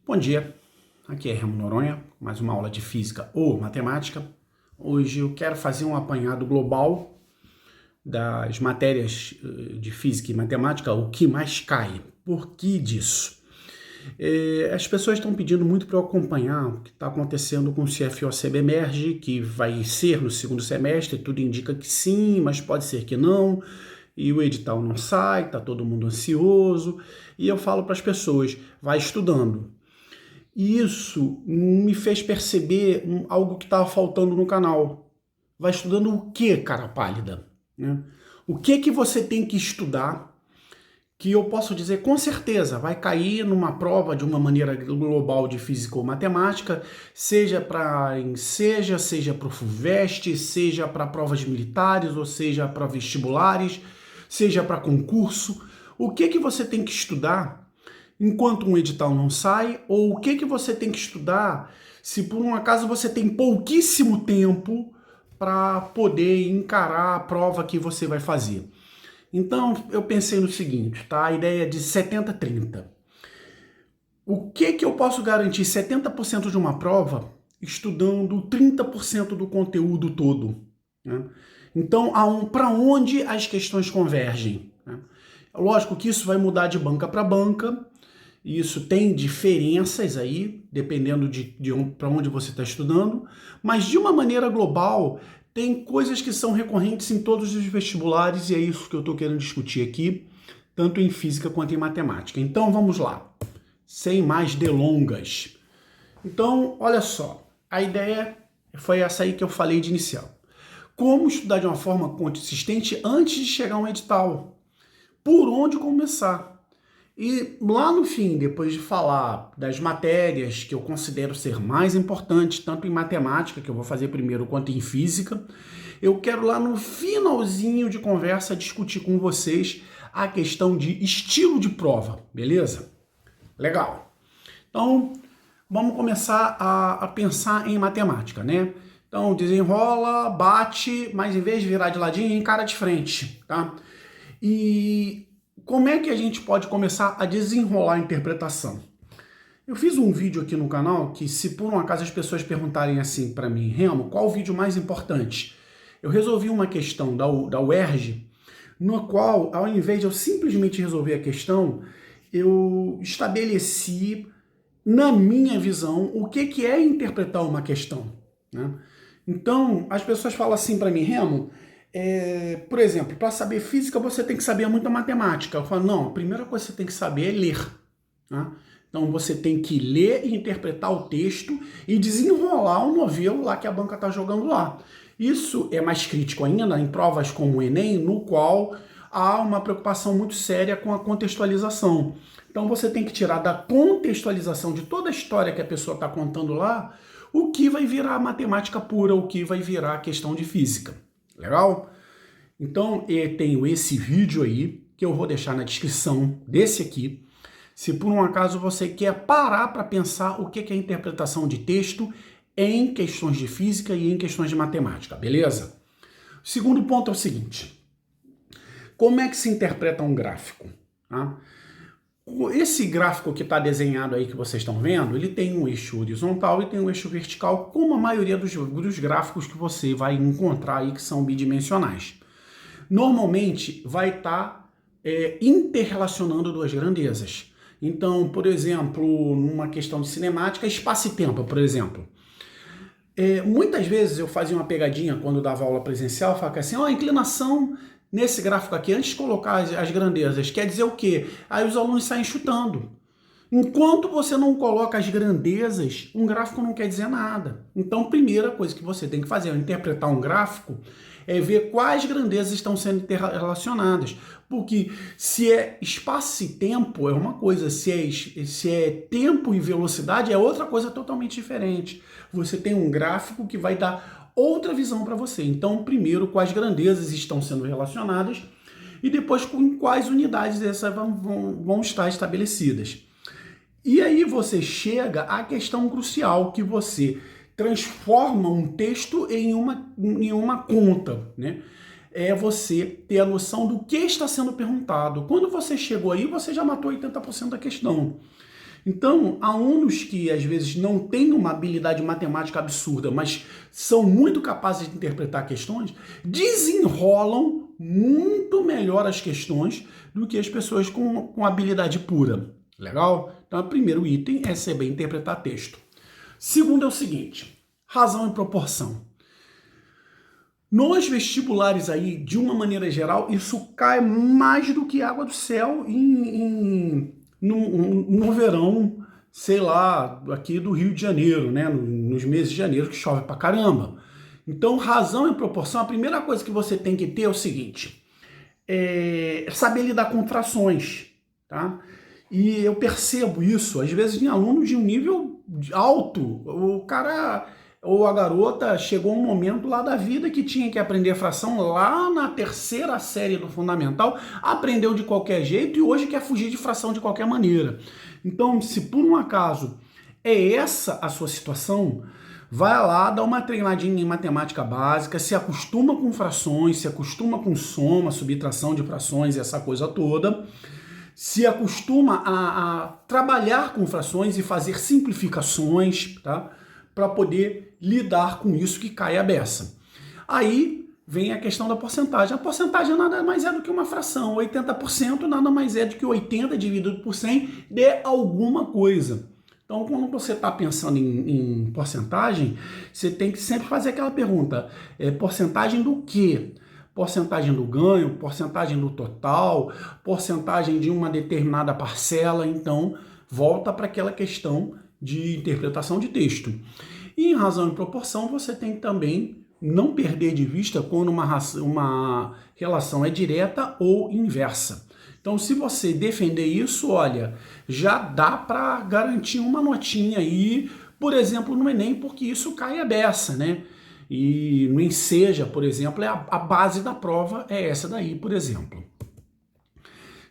Bom dia, aqui é Remo Noronha, mais uma aula de Física ou Matemática. Hoje eu quero fazer um apanhado global das matérias de Física e Matemática, o que mais cai. Por que disso? As pessoas estão pedindo muito para eu acompanhar o que está acontecendo com o CFO-CBMERGE, que vai ser no segundo semestre, tudo indica que sim, mas pode ser que não, e o edital não sai, está todo mundo ansioso, e eu falo para as pessoas, vai estudando. E isso me fez perceber algo que estava faltando no canal. Vai estudando o que, cara pálida? Né? O que você tem que estudar que eu posso dizer com certeza vai cair numa prova de uma maneira global de física ou matemática, seja para seja para o FUVEST, seja para provas militares, ou seja para vestibulares, seja para concurso. O que você tem que estudar enquanto um edital não sai, ou o que você tem que estudar se por um acaso você tem pouquíssimo tempo para poder encarar a prova que você vai fazer. Então, eu pensei no seguinte, tá? A ideia é de 70-30. O que eu posso garantir 70% de uma prova estudando 30% do conteúdo todo? Né? Então, para onde as questões convergem? Né? Lógico que isso vai mudar de banca para banca, e isso tem diferenças aí, dependendo para onde você está estudando, mas de uma maneira global, tem coisas que são recorrentes em todos os vestibulares, e é isso que eu estou querendo discutir aqui, tanto em física quanto em matemática. Então vamos lá, sem mais delongas. Então, olha só, a ideia foi essa aí que eu falei de inicial. Como estudar de uma forma consistente antes de chegar a um edital? Por onde começar? E lá no fim, depois de falar das matérias que eu considero ser mais importantes, tanto em matemática, que eu vou fazer primeiro, quanto em física, eu quero lá no finalzinho de conversa discutir com vocês a questão de estilo de prova, beleza? Legal. Então, vamos começar a pensar em matemática, né? Então, desenrola, bate, mas em vez de virar de ladinho, encara de frente, tá? E como é que a gente pode começar a desenrolar a interpretação? Eu fiz um vídeo aqui no canal que, se por um acaso as pessoas perguntarem assim para mim, Remo, qual o vídeo mais importante? Eu resolvi uma questão da UERJ, no qual, ao invés de eu simplesmente resolver a questão, eu estabeleci, na minha visão, o que é interpretar uma questão. Né? Então, as pessoas falam assim para mim, Remo, por exemplo, para saber física você tem que saber muita matemática. Eu falo, não, a primeira coisa que você tem que saber é ler. Né? Então você tem que ler e interpretar o texto e desenrolar o novelo lá que a banca está jogando lá. Isso é mais crítico ainda em provas como o Enem, no qual há uma preocupação muito séria com a contextualização. Então você tem que tirar da contextualização de toda a história que a pessoa está contando lá, o que vai virar matemática pura, o que vai virar questão de física. Legal? Então, eu tenho esse vídeo aí, que eu vou deixar na descrição desse aqui. Se por um acaso você quer parar para pensar o que é a interpretação de texto em questões de física e em questões de matemática, beleza? O segundo ponto é o seguinte. Como é que se interpreta um gráfico? Tá? Esse gráfico que está desenhado aí que vocês estão vendo, ele tem um eixo horizontal e tem um eixo vertical, como a maioria dos gráficos que você vai encontrar aí que são bidimensionais. Normalmente vai estar interrelacionando duas grandezas. Então, por exemplo, numa questão de cinemática, espaço e tempo, por exemplo. Muitas vezes eu fazia uma pegadinha quando dava aula presencial, eu falava assim, a inclinação nesse gráfico aqui, antes de colocar as grandezas, quer dizer o quê? Aí os alunos saem chutando. Enquanto você não coloca as grandezas, um gráfico não quer dizer nada. Então, a primeira coisa que você tem que fazer ao interpretar um gráfico é ver quais grandezas estão sendo interrelacionadas. Porque se é espaço e tempo é uma coisa, se é tempo e velocidade é outra coisa totalmente diferente. Você tem um gráfico que vai dar outra visão para você. Então, primeiro, quais grandezas estão sendo relacionadas e depois com quais unidades essas vão estar estabelecidas. E aí você chega à questão crucial, que você transforma um texto em uma conta, né? É você ter a noção do que está sendo perguntado. Quando você chegou aí, você já matou 80% da questão. Então, alunos que às vezes não têm uma habilidade matemática absurda, mas são muito capazes de interpretar questões, desenrolam muito melhor as questões do que as pessoas com habilidade pura. Legal? Então, o primeiro item é saber interpretar texto. Segundo é o seguinte, razão e proporção. Nos vestibulares aí, de uma maneira geral, isso cai mais do que água do céu no verão, sei lá, aqui do Rio de Janeiro, né? Nos meses de janeiro que chove pra caramba. Então, razão e proporção, a primeira coisa que você tem que ter é o seguinte, é saber lidar com frações, tá? E eu percebo isso, às vezes, em alunos de um nível alto, o cara ou a garota chegou um momento lá da vida que tinha que aprender fração lá na terceira série do fundamental, aprendeu de qualquer jeito e hoje quer fugir de fração de qualquer maneira. Então, se por um acaso é essa a sua situação, vai lá, dá uma treinadinha em matemática básica, se acostuma com frações, se acostuma com soma, subtração de frações e essa coisa toda, se acostuma a trabalhar com frações e fazer simplificações, tá? Para poder lidar com isso que cai a beça. Aí vem a questão da porcentagem. A porcentagem nada mais é do que uma fração. 80% nada mais é do que 80 dividido por 100 de alguma coisa. Então, quando você está pensando em porcentagem, você tem que sempre fazer aquela pergunta, porcentagem do quê? Porcentagem do ganho, porcentagem do total, porcentagem de uma determinada parcela. Então, volta para aquela questão de interpretação de texto. E em razão e proporção, você tem que também não perder de vista quando uma relação é direta ou inversa. Então, se você defender isso, olha, já dá para garantir uma notinha aí, por exemplo, no Enem, porque isso cai a beça, né? E no Enseja, por exemplo, a base da prova é essa daí, por exemplo.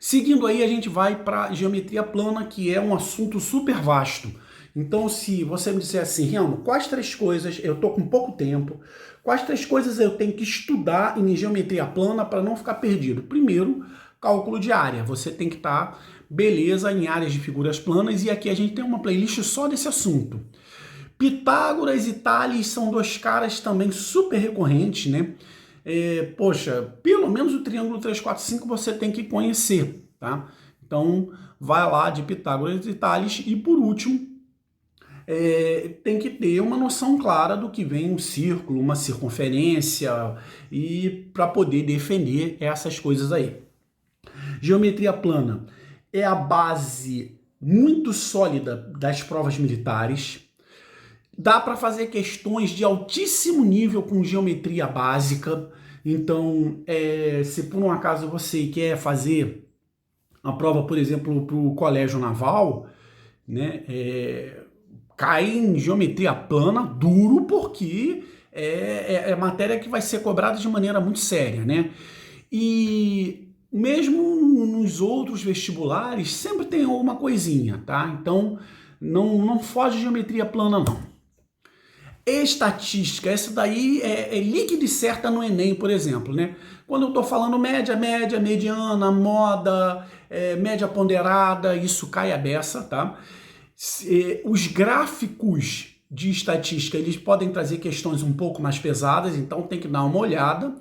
Seguindo aí, a gente vai para geometria plana, que é um assunto super vasto. Então, se você me disser assim, Riano, quais 3 coisas, eu estou com pouco tempo, quais 3 coisas eu tenho que estudar em geometria plana para não ficar perdido? Primeiro, cálculo de área. Você tem que estar, beleza, em áreas de figuras planas, e aqui a gente tem uma playlist só desse assunto. Pitágoras e Tales são 2 caras também super recorrentes, né? Poxa, pelo menos o triângulo 3, 4, 5 você tem que conhecer, tá? Então, vai lá de Pitágoras e Tales. E por último, tem que ter uma noção clara do que vem um círculo, uma circunferência, e para poder defender essas coisas aí. Geometria plana é a base muito sólida das provas militares. Dá para fazer questões de altíssimo nível com geometria básica. Então, se por um acaso você quer fazer a prova, por exemplo, para o colégio naval, né, cai em geometria plana duro, porque é matéria que vai ser cobrada de maneira muito séria, né? E mesmo nos outros vestibulares, sempre tem alguma coisinha, tá? Então, não foge de geometria plana, não. Estatística, essa daí é líquida e certa no Enem, por exemplo, né? Quando eu estou falando média, mediana, moda, média ponderada, isso cai a beça, tá? Os gráficos de estatística, eles podem trazer questões um pouco mais pesadas, então tem que dar uma olhada.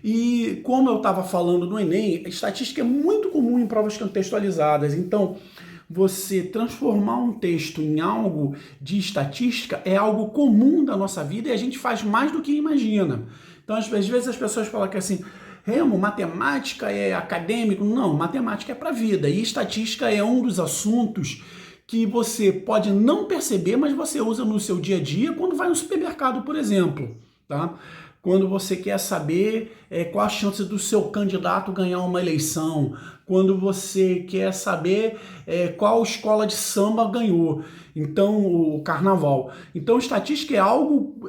E como eu estava falando no Enem, a estatística é muito comum em provas contextualizadas, então você transformar um texto em algo de estatística é algo comum da nossa vida e a gente faz mais do que imagina. Então, às vezes as pessoas falam que assim, Remo, matemática é acadêmico. Não, matemática é para a vida e estatística é um dos assuntos que você pode não perceber, mas você usa no seu dia a dia quando vai no supermercado, por exemplo, tá? Quando você quer saber qual a chance do seu candidato ganhar uma eleição, quando você quer saber qual escola de samba ganhou, então o carnaval. Então estatística é algo,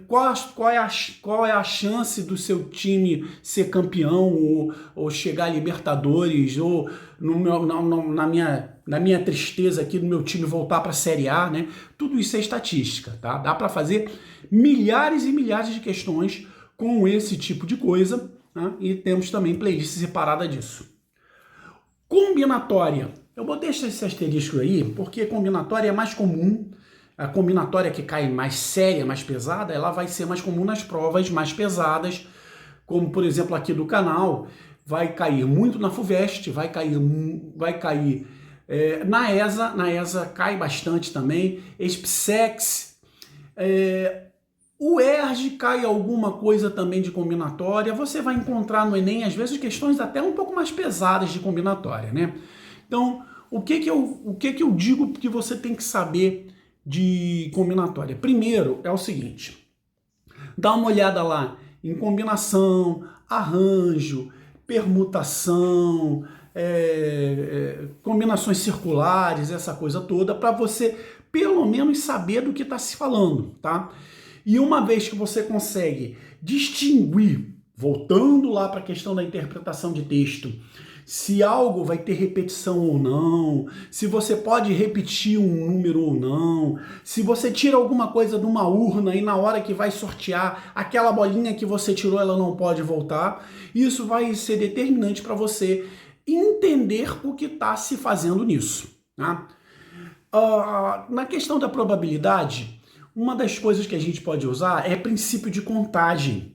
qual é a chance do seu time ser campeão ou chegar a Libertadores, ou na minha tristeza aqui do meu time voltar para a Série A, né? Tudo isso é estatística, tá? Dá para fazer milhares e milhares de questões com esse tipo de coisa, né? E temos também playlist separada disso. Combinatória. Eu botei esse asterisco aí porque combinatória é mais comum. A combinatória que cai mais séria, mais pesada, ela vai ser mais comum nas provas mais pesadas, como por exemplo aqui do canal, vai cair muito na FUVEST, vai cair na ESA cai bastante também, SPSEX, o ERJ cai alguma coisa também de combinatória, você vai encontrar no Enem às vezes questões até um pouco mais pesadas de combinatória, né? Então, o que que eu digo que você tem que saber de combinatória? Primeiro é o seguinte, dá uma olhada lá em combinação, arranjo, permutação, combinações circulares, essa coisa toda, para você pelo menos saber do que está se falando, tá? E uma vez que você consegue distinguir, voltando lá para a questão da interpretação de texto, se algo vai ter repetição ou não, se você pode repetir um número ou não, se você tira alguma coisa de uma urna e na hora que vai sortear, aquela bolinha que você tirou, ela não pode voltar, isso vai ser determinante para você entender o que está se fazendo nisso, tá? Na questão da probabilidade, uma das coisas que a gente pode usar é princípio de contagem.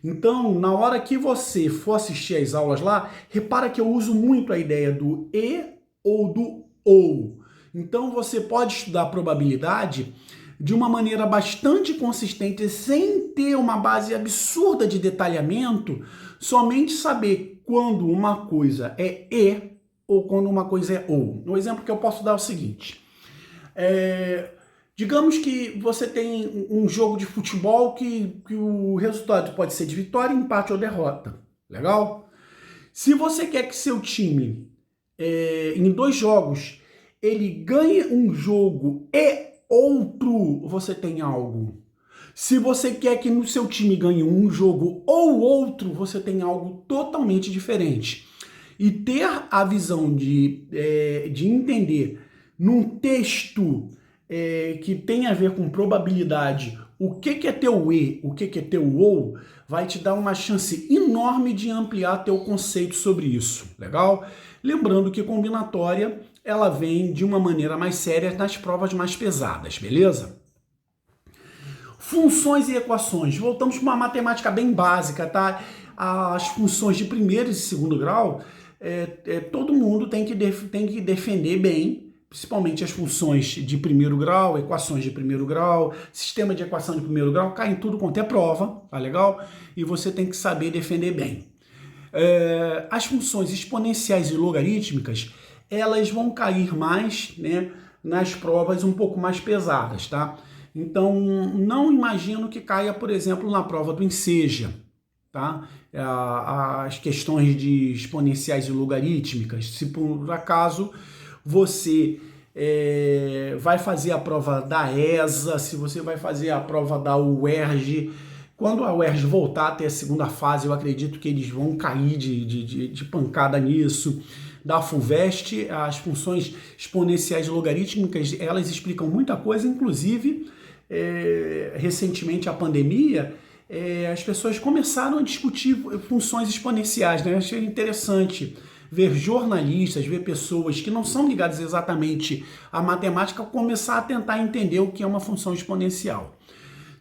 Então, na hora que você for assistir às aulas lá, repara que eu uso muito a ideia do e ou do ou. Então, você pode estudar a probabilidade de uma maneira bastante consistente, sem ter uma base absurda de detalhamento, somente saber quando uma coisa é e ou quando uma coisa é ou. No exemplo que eu posso dar é o seguinte. Digamos que você tem um jogo de futebol que o resultado pode ser de vitória, empate ou derrota. Legal? Se você quer que seu time, em 2 jogos, ele ganhe um jogo e outro, você tem algo. Se você quer que no seu time ganhe um jogo ou outro, você tem algo totalmente diferente. E ter a visão de entender num texto que tem a ver com probabilidade, o que é teu e, o que é teu ou, vai te dar uma chance enorme de ampliar teu conceito sobre isso, legal? Lembrando que combinatória, ela vem de uma maneira mais séria nas provas mais pesadas, beleza? Funções e equações, voltamos para uma matemática bem básica, tá? As funções de primeiro e segundo grau, todo mundo tem que defender bem, principalmente as funções de primeiro grau, equações de primeiro grau, sistema de equação de primeiro grau, cai em tudo quanto é prova, tá legal? E você tem que saber defender bem. As funções exponenciais e logarítmicas, elas vão cair mais, né, nas provas um pouco mais pesadas, tá? Então, não imagino que caia, por exemplo, na prova do Enseja, tá? As questões de exponenciais e logarítmicas, se por acaso você vai fazer a prova da ESA, se você vai fazer a prova da UERJ, quando a UERJ voltar até a segunda fase, eu acredito que eles vão cair de pancada nisso. Da FUVEST, as funções exponenciais e logarítmicas, elas explicam muita coisa, inclusive, recentemente a pandemia, as pessoas começaram a discutir funções exponenciais, né? Eu achei interessante ver jornalistas, ver pessoas que não são ligadas exatamente à matemática começar a tentar entender o que é uma função exponencial.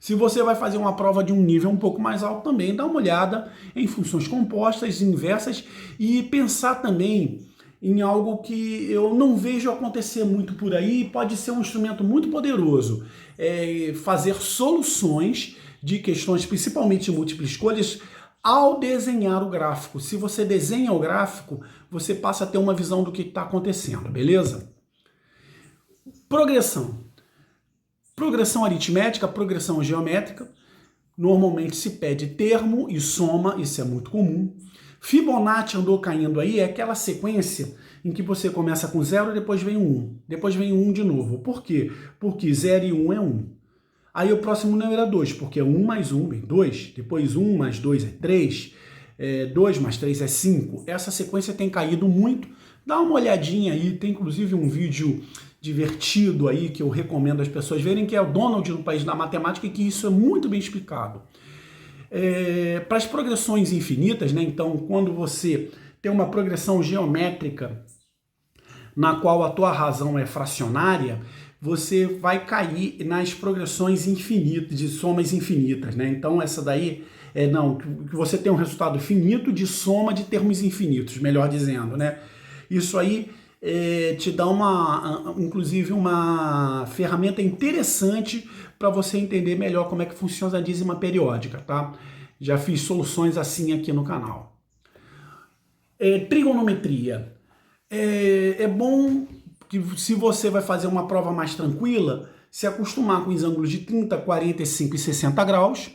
Se você vai fazer uma prova de um nível um pouco mais alto também, dá uma olhada em funções compostas, inversas e pensar também em algo que eu não vejo acontecer muito por aí, pode ser um instrumento muito poderoso, fazer soluções de questões, principalmente de múltiplas escolhas, ao desenhar o gráfico. Se você desenha o gráfico, você passa a ter uma visão do que está acontecendo, beleza? Progressão. Progressão aritmética, progressão geométrica. Normalmente se pede termo e soma, isso é muito comum. Fibonacci andou caindo aí, é aquela sequência em que você começa com 0 e depois vem 1. Depois vem 1 de novo. Por quê? Porque 0 e 1 é 1. Aí o próximo número é 2, porque 1 mais 1 vem 2. Depois 1 mais 2 é 3. 2 mais 3 é 5. Essa sequência tem caído muito. Dá uma olhadinha aí, tem inclusive um vídeo divertido aí que eu recomendo as pessoas verem, que é o Donald no País da Matemática, e que isso é muito bem explicado. Para as progressões infinitas, né? Então, quando você tem uma progressão geométrica na qual a tua razão é fracionária, você vai cair nas progressões infinitas, de somas infinitas, né? Então essa daí que você tem um resultado finito de soma de termos infinitos, melhor dizendo, né? Isso aí te dá inclusive uma ferramenta interessante para você entender melhor como é que funciona a dízima periódica, tá? Já fiz soluções assim aqui no canal. Trigonometria. É bom que, se você vai fazer uma prova mais tranquila, se acostumar com os ângulos de 30, 45 e 60 graus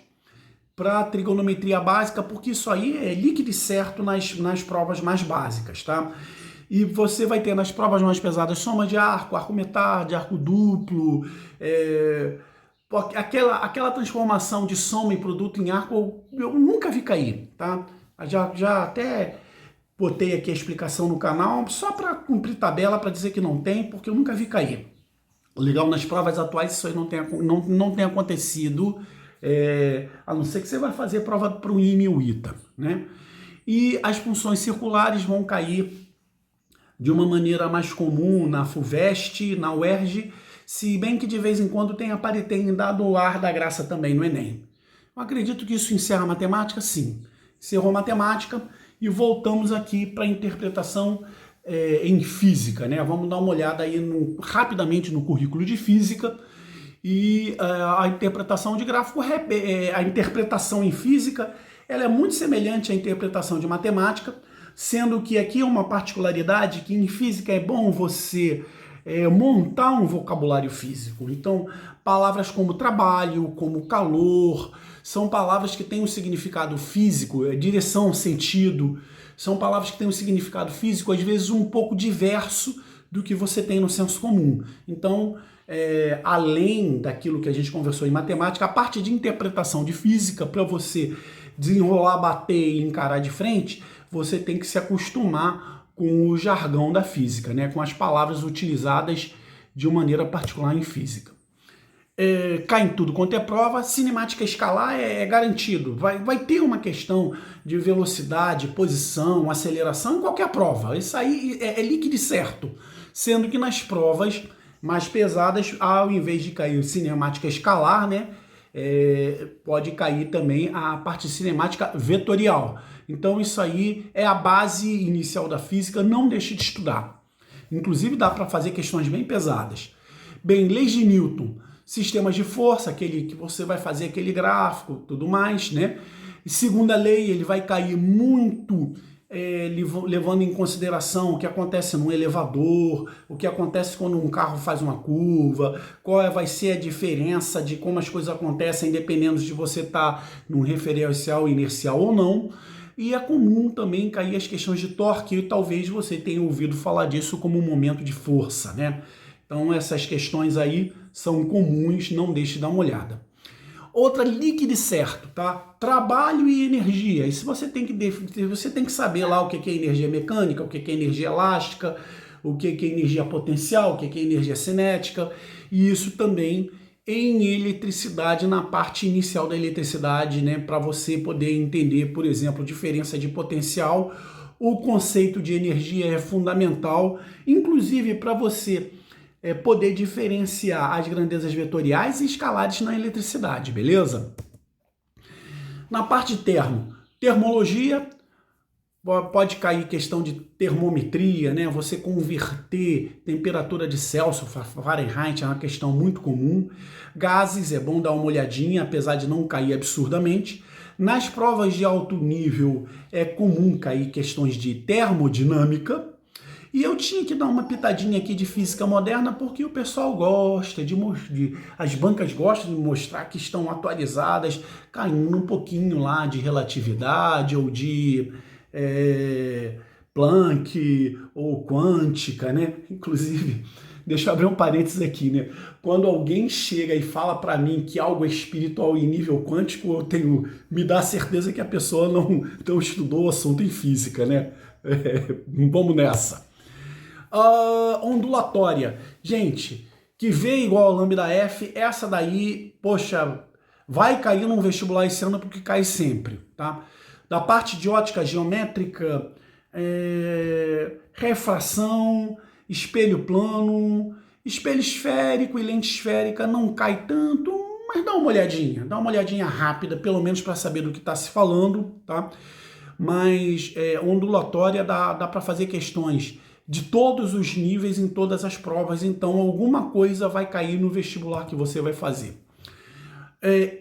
para trigonometria básica, porque isso aí é líquido e certo nas provas mais básicas, tá? E você vai ter nas provas mais pesadas soma de arco, arco metade, arco duplo, aquela transformação de soma e produto em arco, eu nunca vi cair, tá? Já até botei aqui a explicação no canal, só para cumprir tabela, para dizer que não tem, porque eu nunca vi cair. Legal, nas provas atuais isso aí não tem acontecido, a não ser que você vai fazer prova para o IME e o ITA, né? E as funções circulares vão cair de uma maneira mais comum na FUVEST, na UERJ, se bem que de vez em quando tem dado o ar da graça também no Enem. Eu acredito que isso encerra a matemática, sim. Encerrou a matemática e voltamos aqui para a interpretação em física, né? Vamos dar uma olhada aí rapidamente no currículo de física e a interpretação de gráfico, a interpretação em física, ela é muito semelhante à interpretação de matemática, sendo que aqui é uma particularidade que em física é bom você montar um vocabulário físico. Então, palavras como trabalho, como calor, são palavras que têm um significado físico, direção, sentido, são palavras que têm um significado físico, às vezes um pouco diverso do que você tem no senso comum. Então, além daquilo que a gente conversou em matemática, a parte de interpretação de física, para você desenrolar, bater e encarar de frente, você tem que se acostumar com o jargão da física, né? Com as palavras utilizadas de uma maneira particular em física. Cai em tudo quanto é prova, cinemática escalar é garantido. Vai ter uma questão de velocidade, posição, aceleração em qualquer prova. Isso aí é líquido e certo. Sendo que nas provas mais pesadas, ao invés de cair cinemática escalar, né? Pode cair também a parte cinemática vetorial. Então isso aí é a base inicial da física, não deixe de estudar. Inclusive dá para fazer questões bem pesadas. Bem, leis de Newton, sistemas de força, aquele que você vai fazer aquele gráfico, tudo mais, né? E segunda lei, ele vai cair muito levando em consideração o que acontece num elevador, o que acontece quando um carro faz uma curva, qual vai ser a diferença de como as coisas acontecem dependendo de você estar num referencial inercial ou não. E é comum também cair as questões de torque, e talvez você tenha ouvido falar disso como um momento de força, né? Então essas questões aí são comuns, não deixe de dar uma olhada. Outra, líquido e certo, tá? Trabalho e energia. E se você tem que saber lá o que é energia mecânica, o que é energia elástica, o que é energia potencial, o que é energia cinética, e isso também em eletricidade, na parte inicial da eletricidade, né? Para você poder entender, por exemplo, diferença de potencial, o conceito de energia é fundamental, inclusive para você poder diferenciar as grandezas vetoriais e escalares na eletricidade, beleza? Na parte de termologia, pode cair questão de termometria, né? Você converter temperatura de Celsius para Fahrenheit é uma questão muito comum. Gases, é bom dar uma olhadinha, apesar de não cair absurdamente. Nas provas de alto nível é comum cair questões de termodinâmica. E eu tinha que dar uma pitadinha aqui de física moderna porque o pessoal gosta as bancas gostam de mostrar que estão atualizadas, caindo um pouquinho lá de relatividade ou de Planck ou quântica, né? Inclusive, deixa eu abrir um parênteses aqui, né? Quando alguém chega e fala para mim que algo é espiritual em nível quântico, me dá a certeza que a pessoa não estudou o assunto em física, né? Vamos nessa. Ondulatória. Gente, que V igual a lambda F, essa daí, poxa, vai cair num vestibular esse ano porque cai sempre, tá? Da parte de ótica geométrica, refração, espelho plano, espelho esférico e lente esférica não cai tanto, mas dá uma olhadinha rápida, pelo menos para saber do que está se falando, tá? Mas ondulatória dá para fazer questões de todos os níveis em todas as provas, então alguma coisa vai cair no vestibular que você vai fazer.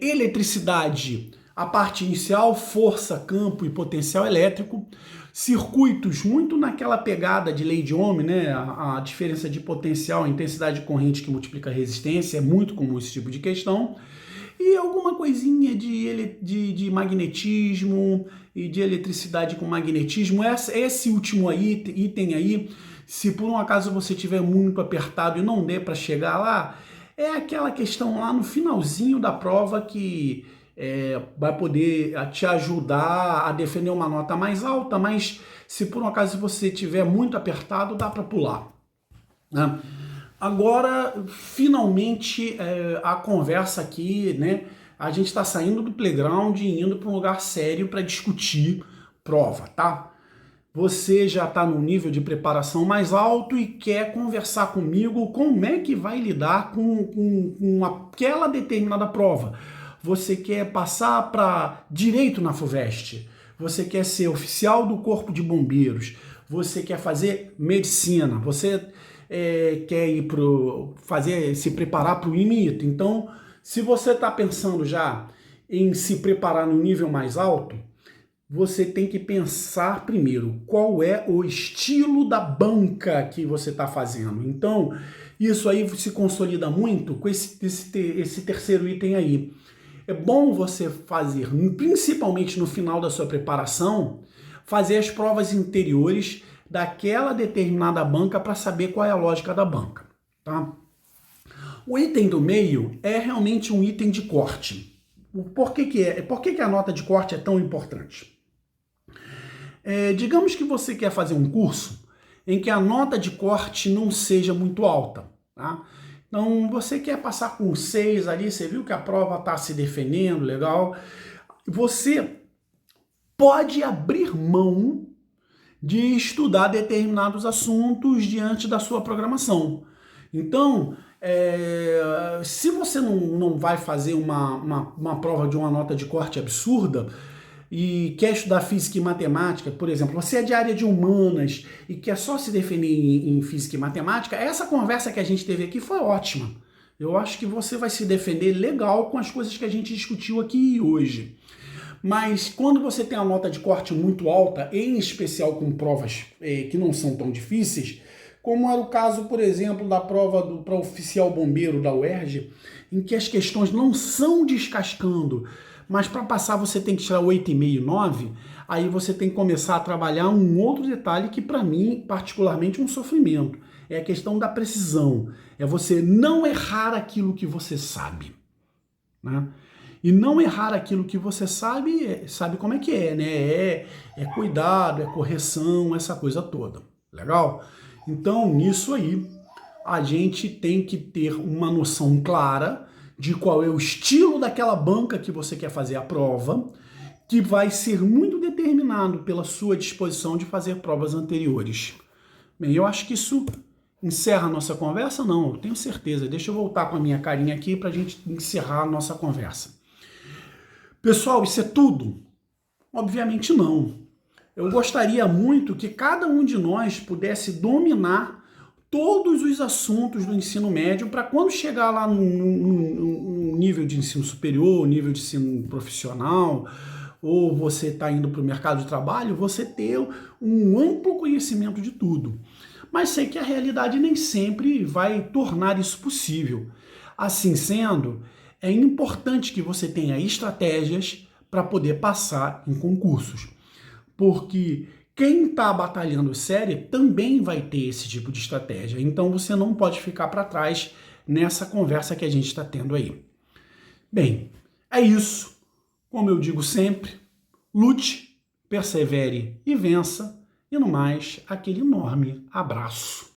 Eletricidade, a parte inicial, força, campo e potencial elétrico, circuitos muito naquela pegada de lei de Ohm, né? A diferença de potencial, intensidade de corrente que multiplica a resistência, é muito comum esse tipo de questão. E alguma coisinha de magnetismo e de eletricidade com magnetismo. Esse último item aí, se por um acaso você estiver muito apertado e não der para chegar lá, é aquela questão lá no finalzinho da prova que vai poder te ajudar a defender uma nota mais alta, mas se por um acaso você estiver muito apertado, dá para pular, né? Agora, finalmente, a conversa aqui, né? A gente está saindo do playground e indo para um lugar sério para discutir prova, tá? Você já está num nível de preparação mais alto e quer conversar comigo como é que vai lidar com aquela determinada prova. Você quer passar para direito na FUVEST, você quer ser oficial do Corpo de Bombeiros, você quer fazer medicina, você quer ir se preparar para o IMIT. Então, se você está pensando já em se preparar no nível mais alto, você tem que pensar primeiro qual é o estilo da banca que você está fazendo. Então, isso aí se consolida muito com esse terceiro item aí. É bom você fazer, principalmente no final da sua preparação, fazer as provas interiores daquela determinada banca para saber qual é a lógica da banca, tá? O item do meio é realmente um item de corte. Por que a nota de corte é tão importante? Digamos que você quer fazer um curso em que a nota de corte não seja muito alta, tá? Então, você quer passar com 6 ali, você viu que a prova está se defendendo, legal. Você pode abrir mão de estudar determinados assuntos diante da sua programação. Então, se você não vai fazer uma prova de uma nota de corte absurda e quer estudar física e matemática, por exemplo, você é de área de humanas e quer só se defender em física e matemática, essa conversa que a gente teve aqui foi ótima. Eu acho que você vai se defender legal com as coisas que a gente discutiu aqui hoje. Mas quando você tem a nota de corte muito alta, em especial com provas que não são tão difíceis, como era o caso, por exemplo, da prova para oficial bombeiro da UERJ, em que as questões não são descascando, mas para passar você tem que tirar 8,5, 9, aí você tem que começar a trabalhar um outro detalhe que para mim, particularmente, é um sofrimento. É a questão da precisão. É você não errar aquilo que você sabe, né? E não errar aquilo que você sabe como é que é, né? É cuidado, é correção, essa coisa toda. Legal? Então, nisso aí, a gente tem que ter uma noção clara de qual é o estilo daquela banca que você quer fazer a prova, que vai ser muito determinado pela sua disposição de fazer provas anteriores. Bem, eu acho que isso encerra a nossa conversa? Não, eu tenho certeza. Deixa eu voltar com a minha carinha aqui para a gente encerrar a nossa conversa. Pessoal, isso é tudo? Obviamente não. Eu gostaria muito que cada um de nós pudesse dominar todos os assuntos do ensino médio para quando chegar lá no nível de ensino superior, nível de ensino profissional, ou você está indo para o mercado de trabalho, você ter um amplo conhecimento de tudo. Mas sei que a realidade nem sempre vai tornar isso possível. Assim sendo, é importante que você tenha estratégias para poder passar em concursos, porque quem está batalhando sério também vai ter esse tipo de estratégia. Então você não pode ficar para trás nessa conversa que a gente está tendo aí. Bem, é isso. Como eu digo sempre, lute, persevere e vença. E no mais, aquele enorme abraço.